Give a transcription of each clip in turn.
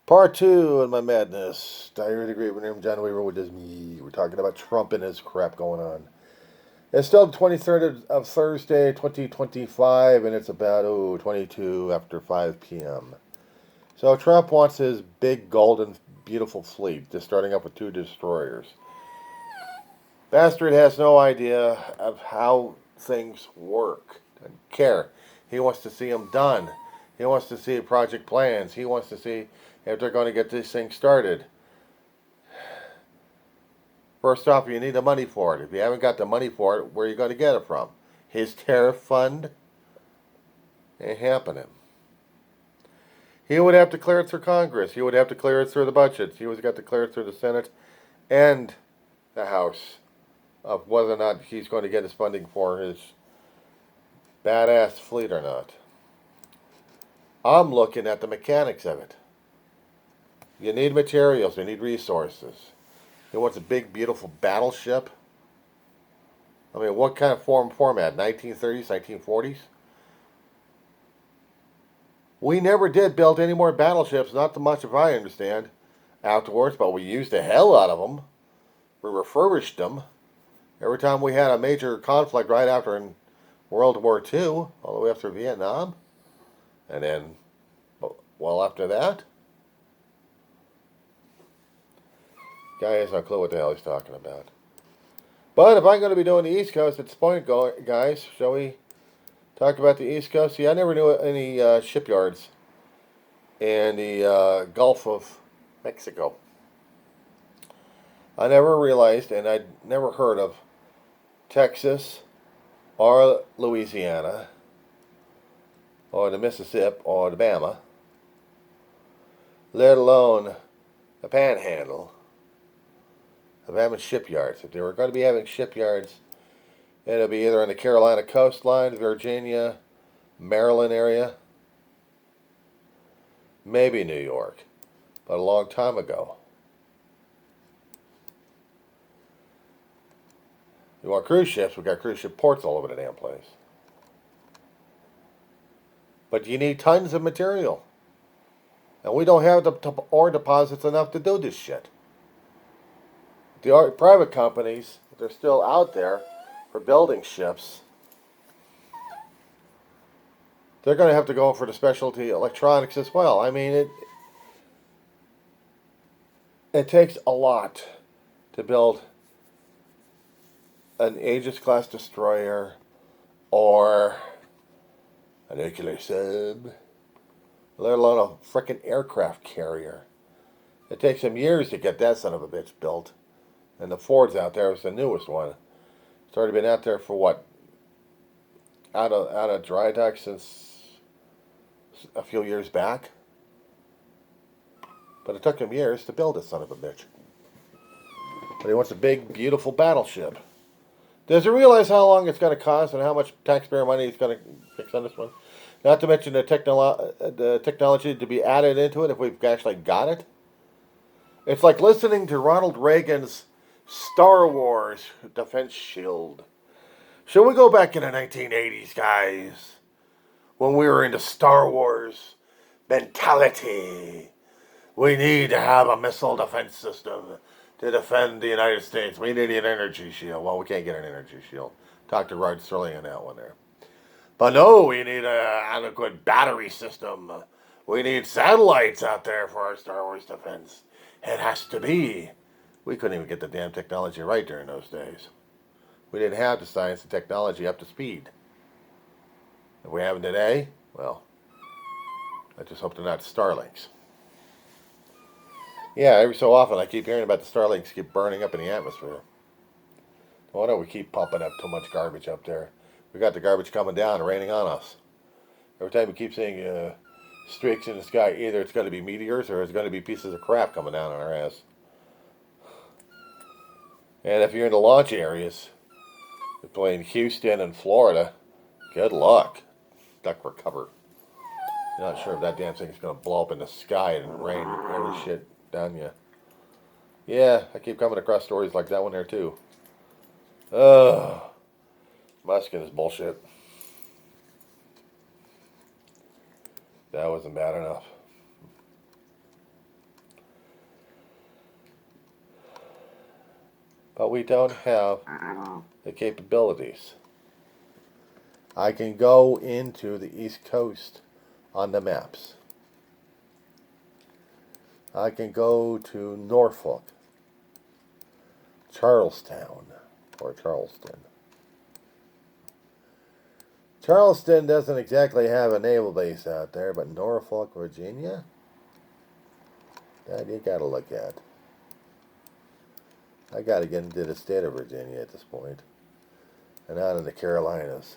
Part two of my madness. Diary of the Great Room, John Weaver with me. We're talking about Trump and his crap going on. It's still the 23rd of Thursday, 2025, and it's about, 22 after 5 p.m. So Trump wants his big, golden, beautiful fleet, just starting up with two destroyers. Bastard has no idea of how things work. Doesn't care. He wants to see them done. He wants to see project plans. He wants to see if they're going to get this thing started. First off, you need the money for it. If you haven't got the money for it, where are you going to get it from? His tariff fund? Ain't happening. He would have to clear it through Congress. He would have to clear it through the budgets. He would have to clear it through the Senate and the House of whether or not he's going to get his funding for his badass fleet or not. I'm looking at the mechanics of it. You need materials. You need resources. He wants a big, beautiful battleship. I mean, what kind of format? 1930s, 1940s? We never did build any more battleships, not too much if I understand, afterwards, but we used the hell out of them. We refurbished them. Every time we had a major conflict right after in World War II, all the way up through Vietnam. And then, well, after that, guy has no clue what the hell he's talking about. But if I'm going to be doing the East Coast at this point, guys, shall we talk about the East Coast? See, I never knew any shipyards in the Gulf of Mexico. I never realized, and I'd never heard of Texas or Louisiana or the Mississippi or the Bama, let alone the Panhandle, of having shipyards. If they were going to be having shipyards, it'll be either on the Carolina coastline, Virginia, Maryland area, maybe New York, but a long time ago. You want cruise ships? We got cruise ship ports all over the damn place. But you need tons of material. And we don't have the ore deposits enough to do this shit. The private companies, they're still out there for building ships. They're going to have to go for the specialty electronics as well. I mean, it takes a lot to build an Aegis class destroyer or a nuclear sub, let alone a frickin' aircraft carrier. It takes them years to get that son of a bitch built. And the Ford's out there is the newest one. It's already been out there for what? Out of dry dock since a few years back. But it took him years to build this son of a bitch. But he wants a big, beautiful battleship. Does he realize how long it's going to cost and how much taxpayer money he's going to fix on this one? Not to mention the technology to be added into it if we've actually got it. It's like listening to Ronald Reagan's Star Wars defense shield. Should we go back in the 1980s, guys? When we were into Star Wars mentality. We need to have a missile defense system to defend the United States. We need an energy shield. Well, we can't get an energy shield. Talk to Rod Sterling on that one there. But no, we need an adequate battery system. We need satellites out there for our Star Wars defense. It has to be. We couldn't even get the damn technology right during those days. We didn't have the science and technology up to speed. If we have it today, well, I just hope they're not Starlinks. Yeah, every so often I keep hearing about the Starlinks keep burning up in the atmosphere. Why don't we keep pumping up too much garbage up there? We got the garbage coming down and raining on us. Every time we keep seeing streaks in the sky, either it's going to be meteors or it's going to be pieces of crap coming down on our ass. And if you're in the launch areas, between Houston and Florida, good luck. Duck recover. You're not sure if that damn thing's going to blow up in the sky and rain every shit down you. Yeah, I keep coming across stories like that one there too. Ugh. Muskin is bullshit. That wasn't bad enough. but we don't have the capabilities. I can go into the East Coast on the maps. I can go to Norfolk, Charlestown, or Charleston. Charleston doesn't exactly have a naval base out there, but Norfolk, Virginia? That you gotta look at. I gotta get into the state of Virginia at this point, and out in the Carolinas.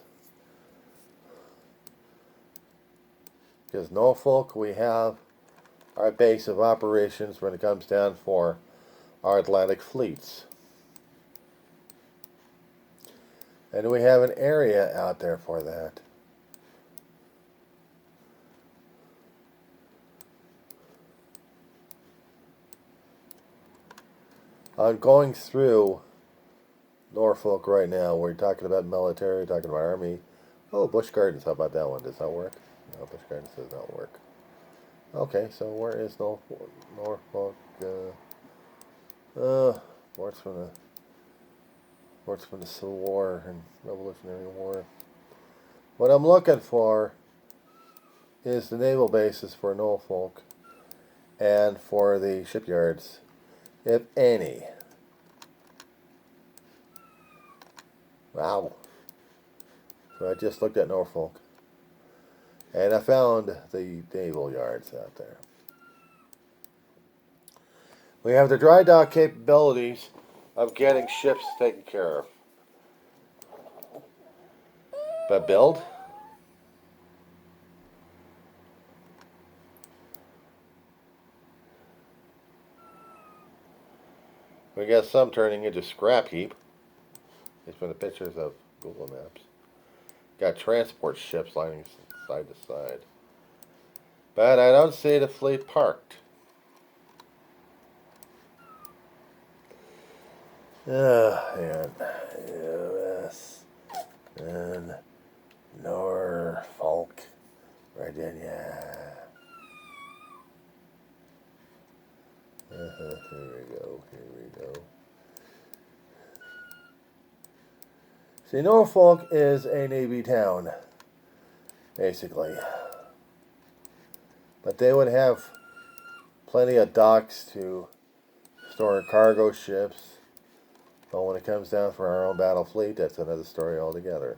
Because Norfolk, we have our base of operations when it comes down for our Atlantic fleets. And we have an area out there for that. I'm going through Norfolk right now. We're talking about military, we're talking about army. Oh, Busch Gardens, how about that one? Does that work? No, Busch Gardens does not work. Okay, so where is Norfolk? Ports from the Civil War and Revolutionary War. What I'm looking for is the naval bases for Norfolk and for the shipyards, if any. Wow. So I just looked at Norfolk, and I found the naval yards out there. We have the dry dock capabilities of getting ships taken care of. But build? We got some turning into scrap heap. These are the pictures of Google Maps. Got transport ships lining side to side. But I don't see the fleet parked. And U.S. and Norfolk, Virginia. Here we go. See, Norfolk is a Navy town, basically. But they would have plenty of docks to store cargo ships. But when it comes down for our own battle fleet, that's another story altogether.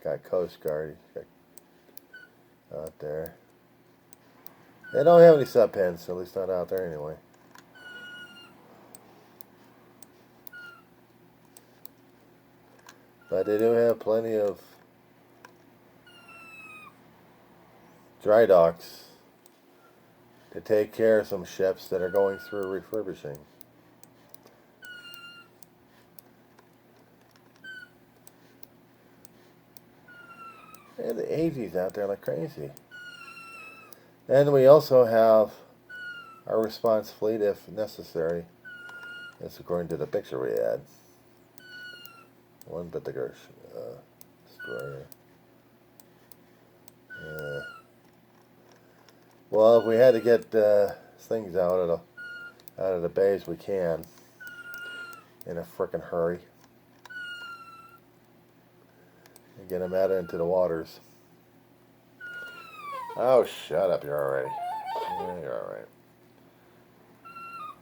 Got Coast Guard out there. They don't have any sub-pens, at least not out there anyway. But they do have plenty of dry docks to take care of some ships that are going through refurbishing. And the AGs out there like crazy. And we also have our response fleet if necessary. That's according to the picture we had. One particular destroyer. Well, if we had to get things out of the bays, we can. In a frickin' hurry. And get them out into the waters. Oh, shut up, you're already. Yeah, you're alright.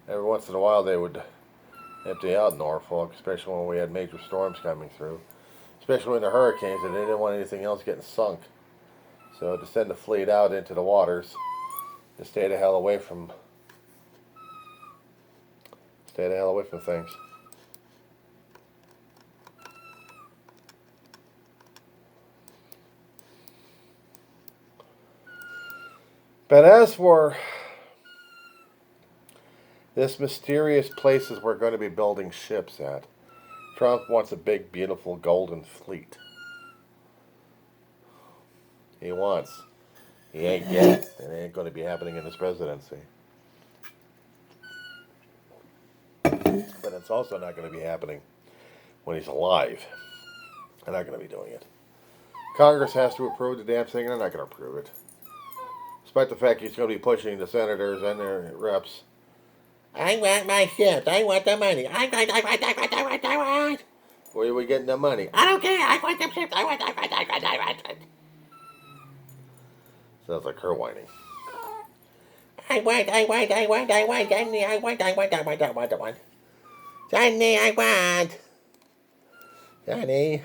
Every once in a while they would empty out Norfolk, especially when we had major storms coming through. Especially in the hurricanes, and they didn't want anything else getting sunk. So to send the fleet out into the waters to stay the hell away from things. But as for this mysterious places we're going to be building ships at, Trump wants a big, beautiful golden fleet. He wants. He ain't yet. It ain't going to be happening in his presidency. But it's also not going to be happening when he's alive. They're not going to be doing it. Congress has to approve the damn thing, and they're not going to approve it. Despite the fact he's going to be pushing the senators and their reps I want my ships. I want the money. I want. Where are we getting the money? I don't care. I want the ships. I want. Sounds like her whining. I want, Johnny, I want. Johnny, I want. Johnny,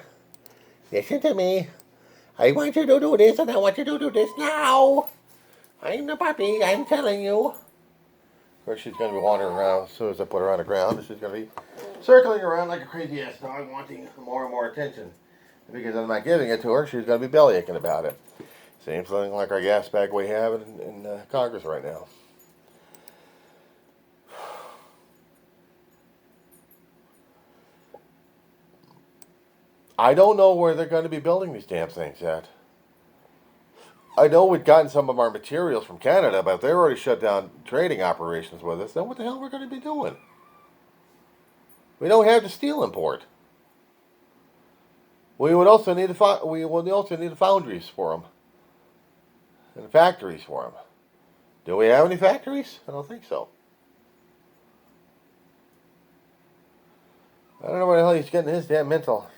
listen to me. I want you to do this, and I want you to do this now. I'm the puppy, I'm telling you. Of course, she's going to be wandering around as soon as I put her on the ground. She's going to be circling around like a crazy ass dog, wanting more and more attention. Because I'm not giving it to her, she's going to be bellyaching about it. Same thing like our gas bag we have in Congress right now. I don't know where they're going to be building these damn things yet. I know we've gotten some of our materials from Canada, but if they're already shut down trading operations with us, then what the hell we're going to be doing? We don't have the steel import. We will also need the foundries for them and factories for them. Do we have any factories? I don't think so. I don't know where the hell he's getting his damn mental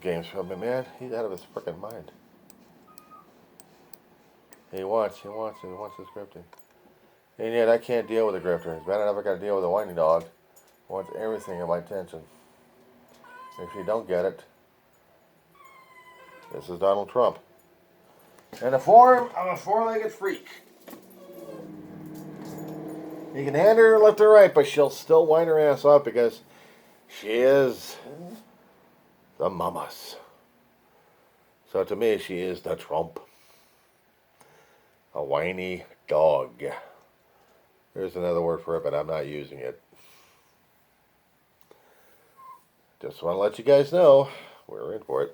games from, man. He's out of his freaking mind. He wants his scripting. And yet I can't deal with a grifter. It's bad enough I gotta deal with a whining dog. He wants everything in my attention. If you don't get it, this is Donald Trump. In the form of a four-legged freak. You can hand her left or right, but she'll still whine her ass off because she is the mamas. So to me, she is the Trump. A whiny dog. There's another word for it, but I'm not using it. Just want to let you guys know we're in for it.